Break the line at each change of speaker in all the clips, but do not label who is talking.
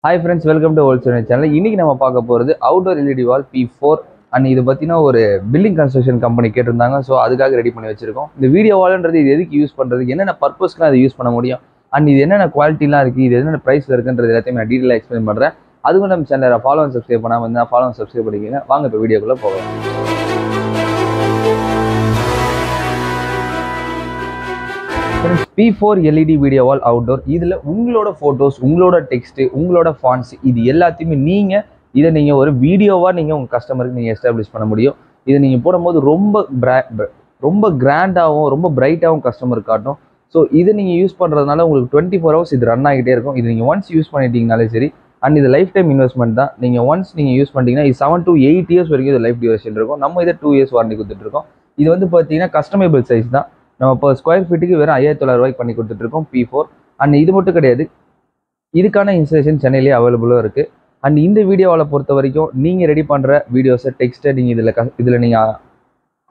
Hi friends, welcome to Old Chennai channel. இன்னைக்கு நம்ம பார்க்க போறது outdoor LED wall P4 and இது பத்தினா ஒரு பில்டிங் கன்ஸ்ட்ரக்ஷன் கம்பெனி கேட்டிருந்தாங்க. ஸோ அதுக்காக ரெடி பண்ணி வச்சிருக்கோம். இந்த வீடியோ வால்ன்றது இது எதுக்கு யூஸ் பண்றது, என்னென்ன பர்பஸ்க்குலாம் அதை யூஸ் பண்ண முடியும், அண்ட் இது என்னென்ன குவாலிட்டிலாம் இருக்கு, இது என்னென்ன பிரைஸ்ல இருக்குன்றது எல்லாத்தையும் நான் டீட்டெயிலாக எக்ஸ்பிளைன் பண்றேன். அதுவும் நம்ம சேனலை ஃபாலோ அண்ட் சப்ஸ்கிரைப் பண்ணாம வந்து ஃபாலோ அண்ட் சப்ஸ்கிரைப் பண்ணிக்கோங்க. வாங்க இப்போ வீடியோக்குள்ள போகலாம். P4 LED வீடியோ வால் அவுட்டோர். இதில் உங்களோட ஃபோட்டோஸ், உங்களோட டெக்ஸ்ட், உங்களோட ஃபாண்ட்ஸ் இது எல்லாத்தையுமே இதை நீங்கள் ஒரு வீடியோவாக நீங்கள் உங்கள் கஸ்டமருக்கு நீங்கள் எஸ்டாப்ளிஷ் பண்ண முடியும். இதை நீங்கள் போடும்போது ரொம்ப கிராண்டாகவும் ரொம்ப பிரைட்டாகவும் கஸ்டமருக்கு காட்டும். ஸோ இதை நீங்கள் யூஸ் பண்ணுறதுனால உங்களுக்கு 24 hours இது ரன் ஆகிட்டே இருக்கும். இது நீங்கள் ஒன்ஸ் யூஸ் பண்ணிட்டீங்கனாலே சரி. அண்ட் இது லைஃப் டைம் இன்வெஸ்ட்மெண்ட் தான். நீங்கள் ஒன்ஸ் நீங்கள் யூஸ் பண்ணிட்டீங்கன்னா இது 7 to 8 years வரைக்கும் இது லைஃப் டியூரேஷன் இருக்கும். நம்ம இதை 2 years வாரண்டி கொடுத்துட்ருக்கோம். இது வந்து பார்த்தீங்கன்னா கஸ்டமைபிள் சைஸ் தான். நம்ம இப்போ ஸ்கொயர் ஃபீட்டுக்கு வெறும் 5900 பண்ணி கொடுத்துட்ருக்கோம் P4. அண்ட் இது மட்டும் கிடையாது, இதுக்கான இன்ஸ்டலேஷன் சென்னையிலேயே அவைலபிளாக இருக்குது. அண்ட் இந்த வீடியோவில் பொறுத்த வரைக்கும் நீங்கள் ரெடி பண்ணுற வீடியோஸை டெக்ஸ்ட்டை நீங்கள் இதில் நீங்கள்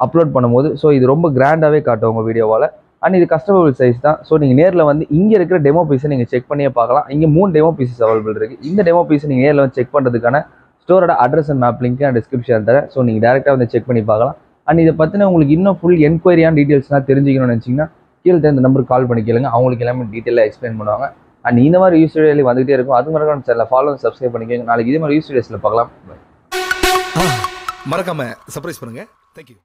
அப்லோட் பண்ணும்போது ஸோ இது ரொம்ப கிராண்டாகவே காட்டும் உங்கள் வீடியோவால். அண்ட் இது கஸ்டமைபிள் சைஸ் தான். ஸோ நீங்கள் நேரில் வந்து இங்கே இருக்கிற டெமோ பீஸை நீங்கள் செக் பண்ணியே பார்க்கலாம். இங்கே 3 டெமோ பீஸஸ் அவைலபிள் இருக்குது. இந்த டெமோ பீஸை நீங்கள் நேரில் வந்து செக் பண்ணுறதுக்கான ஸ்டோரோட அட்ரஸ் அண்ட் மேப் லிங்க் நான் டிஸ்கிரிப்ஷன் தரேன். ஸோ நீங்கள் டேரெக்டாக வந்து செக் பண்ணி பார்க்கலாம். அண்ட் இதை பற்றின உங்களுக்கு இன்னும் ஃபுல் என்கொயரியான டீட்டெயில்ஸ்லாம் தெரிஞ்சுக்கணும்னு நினச்சிங்கன்னா கீழே இந்த நம்பருக்கு கால் பண்ணி கேளுங்க. அவங்களுக்கு எல்லாமே டீட்டெயிலாக எக்ஸ்பிளைன் பண்ணுவாங்க. அண்ட் இந்த மாதிரி யூஸ் வீடியோவில் வந்துகிட்டே இருக்கும். அது மாதிரி நம்ம சேனலை ஃபாலோ சப்ஸ்கிரைப் பண்ணிக்கோங்க. நாளைக்கு இதே மாதிரி யூஸ் வீடியோஸில் பார்க்கலாம்.
மறக்காம சர்ப்ரைஸ் பண்ணுங்க. தேங்க்யூ.